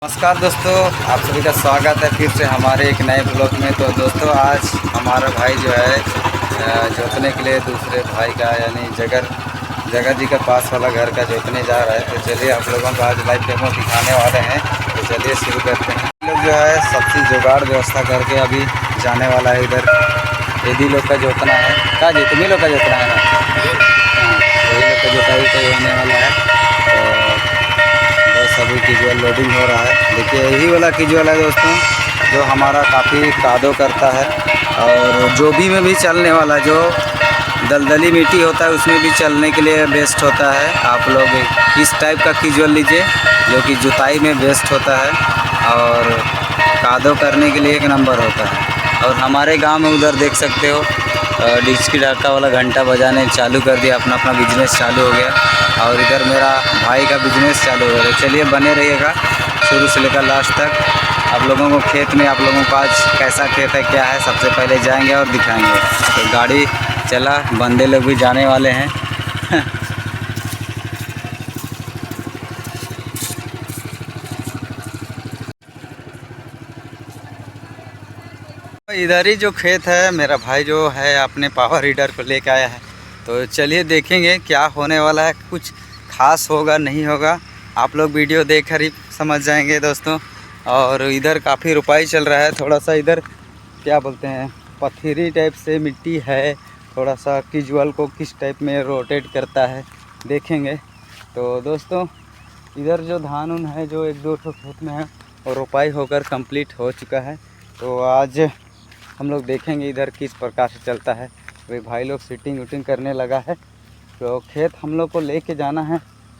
नमस्कार दोस्तों, आप सभी का स्वागत है फिर से हमारे एक नए ब्लॉग में। तो दोस्तों आज हमारा भाई जो है जोतने के लिए दूसरे भाई का यानी जगह जी का पास वाला घर का जोतने जा रहा है। तो चलिए आप लोगों को आज लाइव डेमो दिखाने वाले हैं। तो चलिए शुरू करते हैं। हम लोग जो है सबसे जुगाड़ व्यवस्था करके अभी जाने वाला है इधर। यदि लोग का जोतना है क्या जी, तुम्ही लोग का जोतना है ना? हाँ, वही लोग का जोताई तो होने वाला है। बस अभी कैजुअल लोडिंग हो रहा है। देखिए यही वाला कैजुअल है दोस्तों, जो हमारा काफ़ी कादो करता है और जो भी चलने वाला जो दलदली मिट्टी होता है उसमें भी चलने के लिए बेस्ट होता है। आप लोग इस टाइप का कैजुअल लीजिए जो कि जुताई में बेस्ट होता है और कादो करने के लिए एक नंबर होता है। और हमारे गांव में उधर देख सकते हो डिस्की डाका वाला घंटा बजाने चालू कर दिया, अपना अपना बिजनेस चालू हो गया। और इधर मेरा भाई का बिजनेस चालू हो गया। चलिए बने रहिएगा शुरू से लेकर लास्ट तक। आप लोगों को खेत में, आप लोगों को आज कैसा खेत है क्या है सबसे पहले जाएंगे और दिखाएंगे। तो गाड़ी चला, बंदे लोग भी जाने वाले हैं। इधर ही जो खेत है, मेरा भाई जो है अपने पावर हीटर को लेकर आया है। तो चलिए देखेंगे क्या होने वाला है। कुछ खास होगा नहीं होगा, आप लोग वीडियो देखकर ही समझ जाएंगे दोस्तों। और इधर काफ़ी रुपाई चल रहा है। थोड़ा सा इधर क्या बोलते हैं, पथरीली टाइप से मिट्टी है। थोड़ा सा कैजुअल को किस टाइप में रोटेट करता है देखेंगे। तो दोस्तों इधर जो धान उन है जो एक दो ठो खेत में है और रुपाई होकर कंप्लीट हो चुका है। तो आज हम लोग देखेंगे इधर किस प्रकार से चलता है। वे भाई लोग सीटिंग वूटिंग करने लगा है। तो खेत हम लोग को लेके जाना है,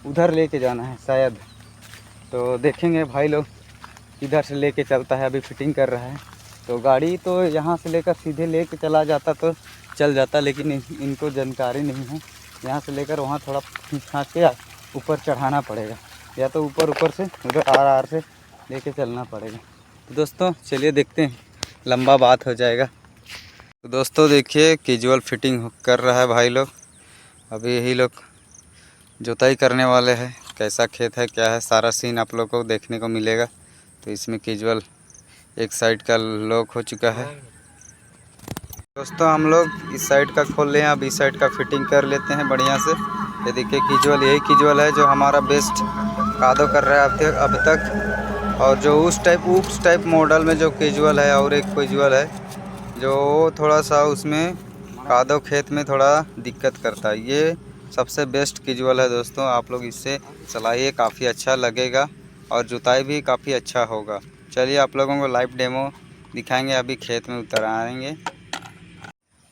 उधर लेके जाना है शायद। तो देखेंगे भाई लोग इधर से लेके चलता है। अभी फिटिंग कर रहा है। तो गाड़ी तो यहाँ से लेकर सीधे लेके चला जाता तो चल जाता, लेकिन इनको जानकारी नहीं है। यहाँ से लेकर वहाँ थोड़ा खींच के ऊपर चढ़ाना पड़ेगा, या तो ऊपर से उधर आर से लेके चलना पड़ेगा। तो दोस्तों चलिए देखते हैं, लंबा बात हो जाएगा। तो दोस्तों देखिए कैजुअल फिटिंग कर रहा है भाई लोग। अभी यही लोग जुताई करने वाले हैं। कैसा खेत है क्या है सारा सीन आप लोग को देखने को मिलेगा। तो इसमें कैजुअल एक साइड का लॉक हो चुका है। दोस्तों हम लोग इस साइड का खोल लें, अब इस साइड का फिटिंग कर लेते हैं बढ़िया से। ये देखिए कैजुअल, यही कैजुअल है जो हमारा बेस्ट कादो कर रहा है अब तक। और जो उस टाइप मॉडल में जो कैजुअल है, और एक कैजुअल है जो थोड़ा सा उसमें कादो खेत में थोड़ा दिक्कत करता है। ये सबसे बेस्ट कैजुअल है दोस्तों, आप लोग इससे चलाइए, काफ़ी अच्छा लगेगा और जुताई भी काफ़ी अच्छा होगा। चलिए आप लोगों को लाइव डेमो दिखाएंगे। अभी खेत में उतर आएंगे।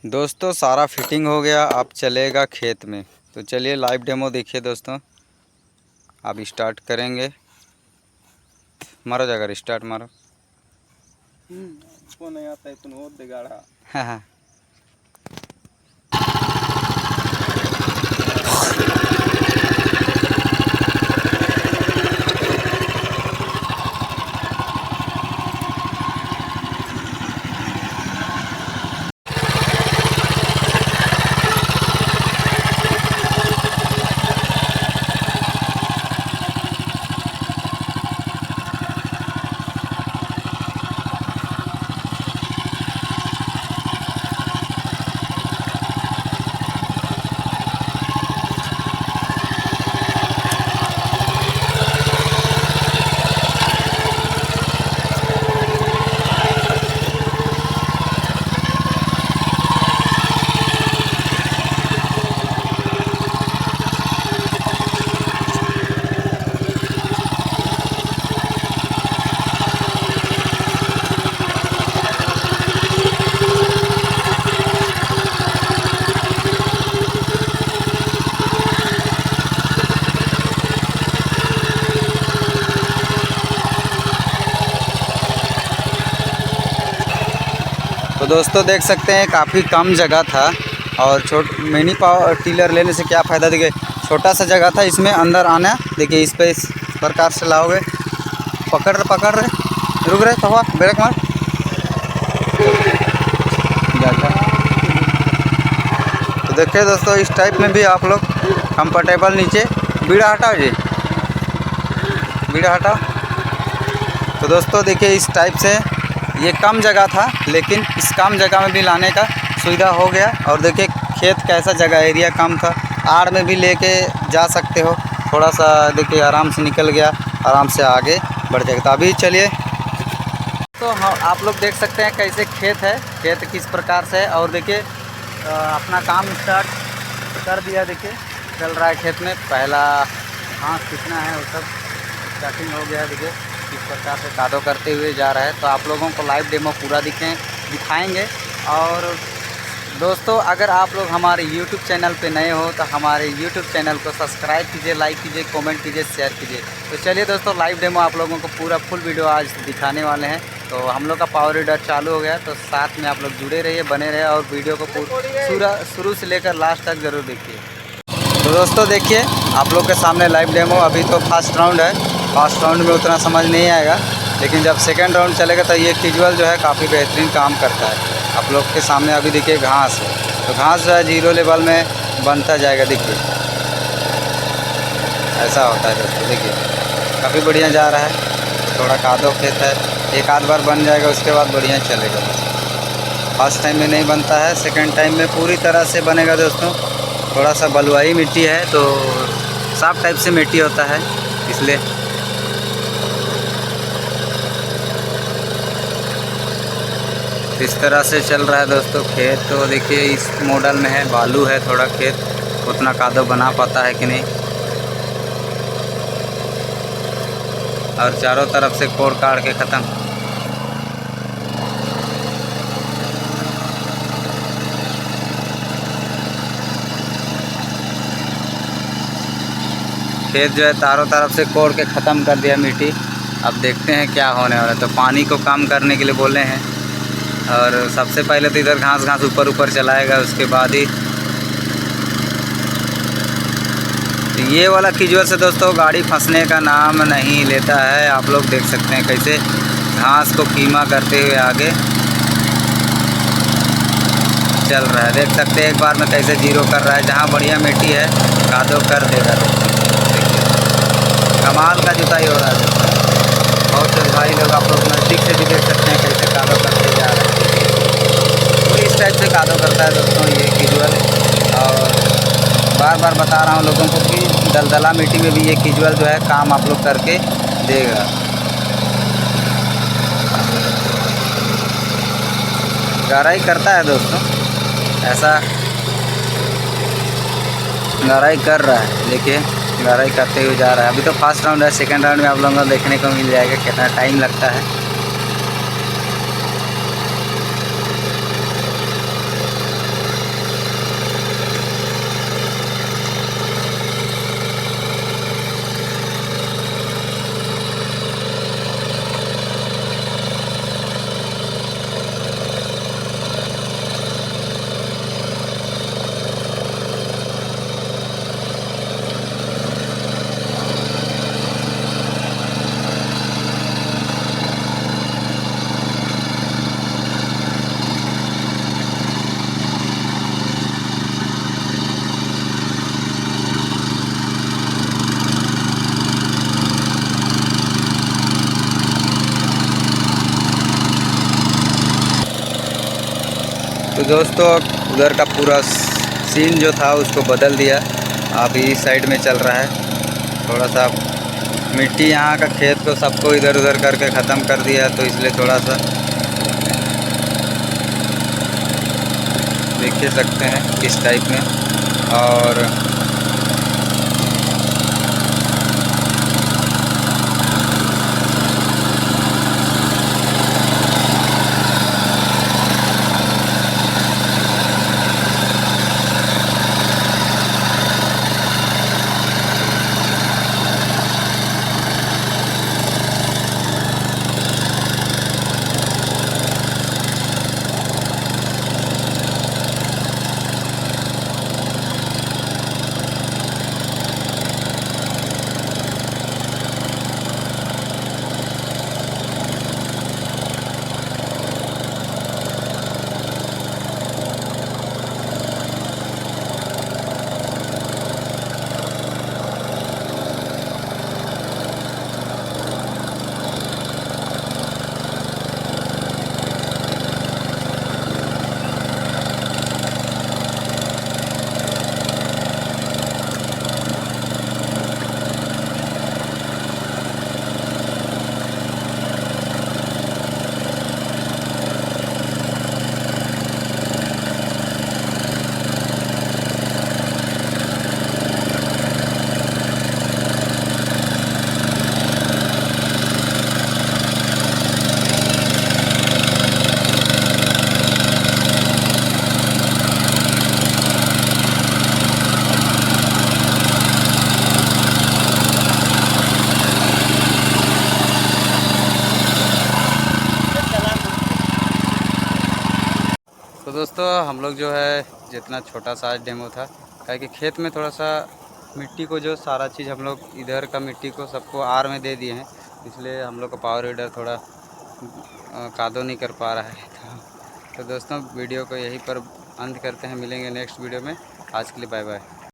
दोस्तों सारा फिटिंग हो गया, अब चलेगा खेत में। तो चलिए लाइव डेमो देखिए दोस्तों। अब स्टार्ट करेंगे। मारो जाकर स्टार्ट मारो। उसको नहीं आता है, तुम और दिगाड़ा। हाँ हाँ। तो दोस्तों देख सकते हैं काफ़ी कम जगह था और मिनी पावर टिलर लेने से क्या फ़ायदा। देखिए छोटा सा जगह था, इसमें अंदर आना। देखिए इस पे इस प्रकार से लाओगे, पकड़ रहे, रुक रहे, तो ब्रेक मार जाता। तो देखिए दोस्तों इस टाइप में भी आप लोग कंफर्टेबल। नीचे बीड़ा हटाओ जी, बीड़ा हटाओ। तो दोस्तों देखिए इस टाइप से ये कम जगह था, लेकिन इस कम जगह में भी लाने का सुविधा हो गया। और देखिए खेत कैसा जगह, एरिया कम था, आड़ में भी लेके जा सकते हो। थोड़ा सा देखिए आराम से निकल गया, आराम से आगे बढ़ जाएगा। तो अभी चलिए, तो हाँ आप लोग देख सकते हैं कैसे खेत है, खेत किस प्रकार से है। और देखिए अपना काम स्टार्ट कर दिया, देखिए चल रहा है खेत में। पहला घास खींचना है, वो सब स्टार्टिंग हो गया है। देखिए किस प्रकार से कादो करते हुए जा रहा है। तो आप लोगों को लाइव डेमो पूरा दिखाएंगे। और दोस्तों अगर आप लोग हमारे YouTube चैनल पे नए हो तो हमारे YouTube चैनल को सब्सक्राइब कीजिए, लाइक कीजिए, कमेंट कीजिए, शेयर कीजिए। तो चलिए दोस्तों लाइव डेमो आप लोगों को पूरा फुल वीडियो आज दिखाने वाले हैं। तो हम लोग का पावर रीडर चालू हो गया, तो साथ में आप लोग जुड़े रहिए, बने रहिए और वीडियो को शुरू से लेकर लास्ट तक ज़रूर देखिए। तो दोस्तों देखिए आप लोग के सामने लाइव डेमो। अभी तो फर्स्ट राउंड है, फर्स्ट राउंड में उतना समझ नहीं आएगा, लेकिन जब सेकंड राउंड चलेगा तो ये कैजुअल जो है काफ़ी बेहतरीन काम करता है। आप लोग के सामने अभी देखिए घास है, तो घास जो है 0 लेवल में बनता जाएगा। देखिए ऐसा होता है दोस्तों, देखिए काफ़ी बढ़िया जा रहा है। थोड़ा कादो खेत है, एक आध बार बन जाएगा, उसके बाद बढ़िया चलेगा। फर्स्ट टाइम में नहीं बनता है, सेकंड टाइम में पूरी तरह से बनेगा दोस्तों। थोड़ा सा बलुआई मिट्टी है, तो साफ टाइप से मिट्टी होता है, इसलिए इस तरह से चल रहा है दोस्तों खेत। तो देखिए इस मॉडल में है, बालू है थोड़ा खेत, उतना कादो बना पाता है कि नहीं। और चारों तरफ से कोड़ काट के ख़त्म। खेत जो है चारों तरफ से कोड़ के ख़त्म कर दिया मिट्टी। अब देखते हैं क्या होने वाला है। तो पानी को कम करने के लिए बोले हैं, और सबसे पहले तो इधर घास ऊपर चलाएगा, उसके बाद ही ये वाला कैजुअल से दोस्तों गाड़ी फंसने का नाम नहीं लेता है। आप लोग देख सकते हैं कैसे घास को कीमा करते हुए आगे चल रहा है। देख सकते हैं एक बार में कैसे 0 कर रहा है, जहाँ बढ़िया मिट्टी है कादो कर देगा। देखिए कमाल का जुताई हो रहा है दोस्तों। बहुत से भाई लोग आप लोग नज़दीक से भी देख सकते हैं कैसे कादो करते जा रहे हैं। तो इस टाइप से कादो करता है दोस्तों ये कैजुअल। और बार बार बता रहा हूँ लोगों को कि दलदला मिट्टी में भी ये कैजुअल जो है काम आप लोग करके देगा। गहराई करता है दोस्तों, ऐसा गहराई कर रहा है। देखिए गहराई करते हुए जा रहा है। अभी तो फर्स्ट राउंड है, सेकंड राउंड में आप लोगों को देखने को मिल जाएगा कितना टाइम लगता है। तो दोस्तों उधर का पूरा सीन जो था उसको बदल दिया, अभी इस साइड में चल रहा है। थोड़ा सा मिट्टी यहाँ का खेत को सबको इधर उधर करके ख़त्म कर दिया, तो इसलिए थोड़ा सा देख सकते हैं किस टाइप में। और दोस्तों हम लोग जो है जितना छोटा सा आज डेमो था, क्या कि खेत में थोड़ा सा मिट्टी को जो सारा चीज़ हम लोग इधर का मिट्टी को सबको आर में दे दिए हैं, इसलिए हम लोग का पावर वीडर थोड़ा कादो नहीं कर पा रहा है। तो दोस्तों वीडियो को यहीं पर अंत करते हैं, मिलेंगे नेक्स्ट वीडियो में। आज के लिए बाय बाय।